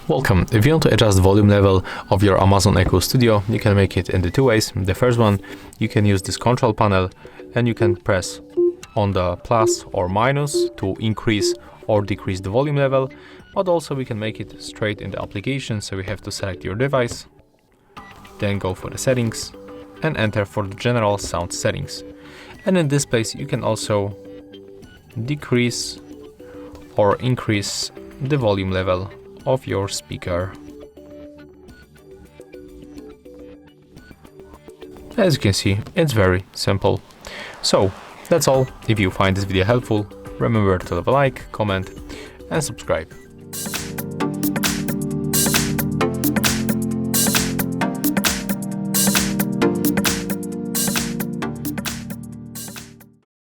Welcome. If you want to adjust the volume level of your Amazon Echo Studio, you can make it in the two ways. The first one, you can use this control panel and you can press on the plus or minus to increase or decrease the volume level, but also we can make it straight in the application. So we have to select your device, then go for the settings and enter for the general sound settings. And in this place, you can also decrease or increase the volume level of your speaker. As you can see, it's very simple. So that's all. If you find this video helpful, remember to leave a like, comment and subscribe.